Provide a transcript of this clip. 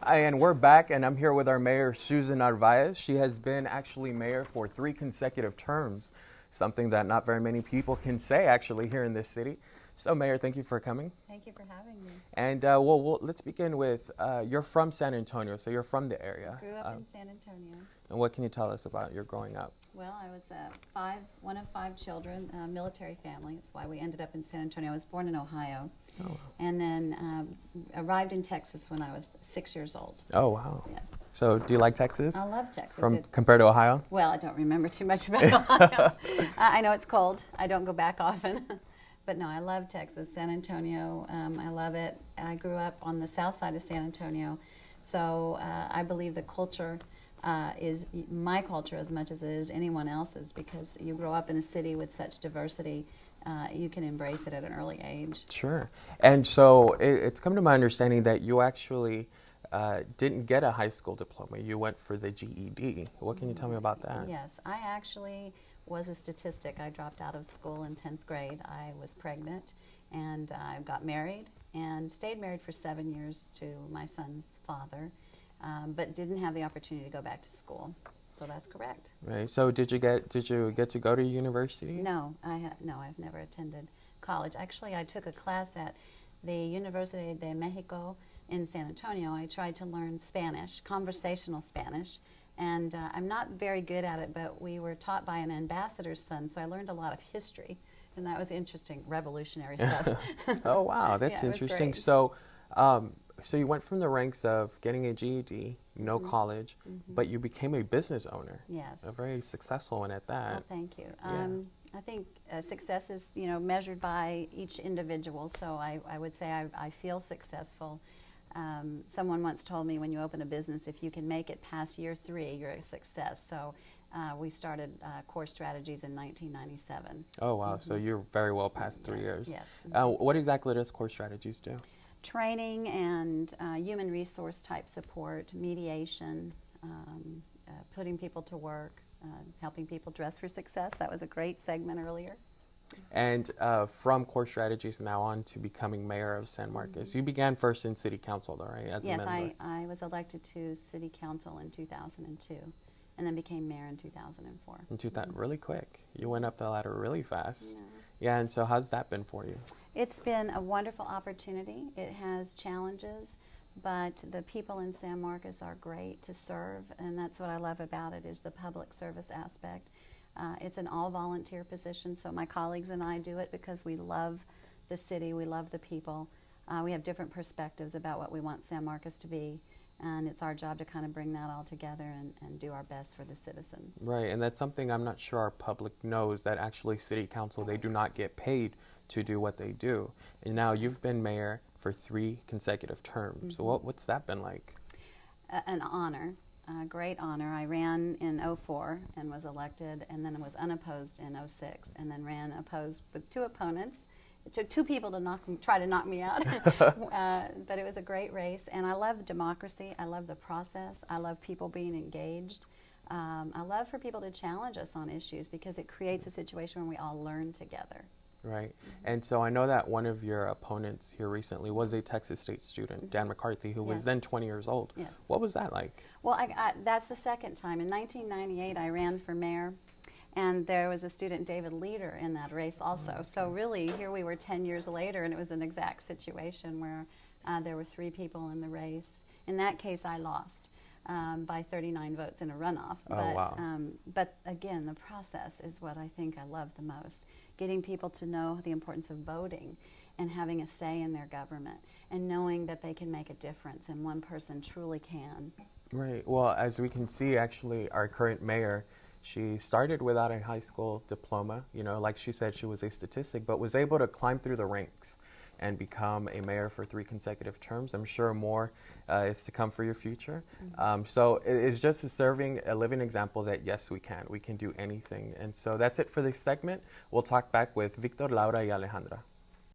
Hi, and we're back, and I'm here with our mayor, Susan Narvaiz. She has been actually mayor for 3 consecutive terms, something that not very many people can say actually here in this city. So, Mayor, thank you for coming. Thank you for having me. And let's begin with you're from San Antonio, so you're from the area. Grew up in San Antonio. And what can you tell us about your growing up? Well, I was one of 5 children, military family. That's why we ended up in San Antonio. I was born in Ohio. Oh. And then arrived in Texas when I was 6 years old. Oh, wow. Yes. So do you like Texas? I love Texas. Compared to Ohio? Well, I don't remember too much about Ohio. I know it's cold. I don't go back often. But no, I love Texas, San Antonio. I love it. I grew up on the south side of San Antonio. So I believe the culture is my culture as much as it is anyone else's, because you grow up in a city with such diversity. You can embrace it at an early age. Sure. And so it's come to my understanding that you actually didn't get a high school diploma. You went for the GED. What can you tell me about that? Yes, I actually was a statistic. I dropped out of school in 10th grade. I was pregnant, and I got married and stayed married for 7 years to my son's father, but didn't have the opportunity to go back to school. So that's correct. Right. So did you get to go to university? No, I've never attended college. Actually, I took a class at the University de Mexico in San Antonio. I tried to learn Spanish, conversational Spanish, and I'm not very good at it, but we were taught by an ambassador's son, so I learned a lot of history, and that was interesting, revolutionary stuff. Oh, wow, that's Yeah, interesting. it was So, so you went from the ranks of getting a GED, no college, but you became a business owner. Yes. A very successful one at that. Well, thank you. Yeah. I think success is, measured by each individual, so I would say I feel successful. Someone once told me, when you open a business, if you can make it past year 3, you're a success. So we started Core Strategies in 1997. Oh, wow. So you're very well past 3 years. Yes. What exactly does Core Strategies do? Training and human resource type support, mediation, putting people to work, helping people dress for success. That was a great segment earlier. And from Core Strategies now on to becoming mayor of San Marcos. You began first in city council, though, right? As yes, a member. I was elected to city council in 2002, and then became mayor in 2004. Really quick. You went up the ladder really fast. Yeah, and so how's that been for you? It's been a wonderful opportunity. It has challenges, but the people in San Marcos are great to serve, and that's what I love about it, is the public service aspect. It's an all-volunteer position, so my colleagues and I do it because we love the city, we love the people. We have different perspectives about what we want San Marcos to be, and it's our job to kind of bring that all together and do our best for the citizens. Right, and that's something I'm not sure our public knows, that actually city council, they do not get paid to do what they do. And now you've been mayor for 3 consecutive terms. So what's that been like? An honor. A great honor. I ran in 2004 and was elected, and then was unopposed in 2006, and then ran opposed with 2 opponents. It took 2 people to try to knock me out, but it was a great race, and I love democracy. I love the process. I love people being engaged. I love for people to challenge us on issues, because it creates a situation where we all learn together. Right. And so I know that one of your opponents here recently was a Texas State student, Dan McCarthy, who was then 20 years old. Yes. What was that like? Well, that's the second time. In 1998, I ran for mayor, and there was a student, David Leader, in that race also. Okay. So really, here we were 10 years later, and it was an exact situation where there were 3 people in the race. In that case, I lost by 39 votes in a runoff. Oh, wow. But again, the process is what I think I love the most. Getting people to know the importance of voting and having a say in their government, and knowing that they can make a difference, and one person truly can. Right. Well, as we can see, actually, our current mayor, she started without a high school diploma. Like she said, she was a statistic, but was able to climb through the ranks and become a mayor for 3 consecutive terms. I'm sure more is to come for your future. So it is just serving a living example that, yes, we can do anything. And so that's it for this segment. We'll talk back with Victor, Laura, y Alejandra.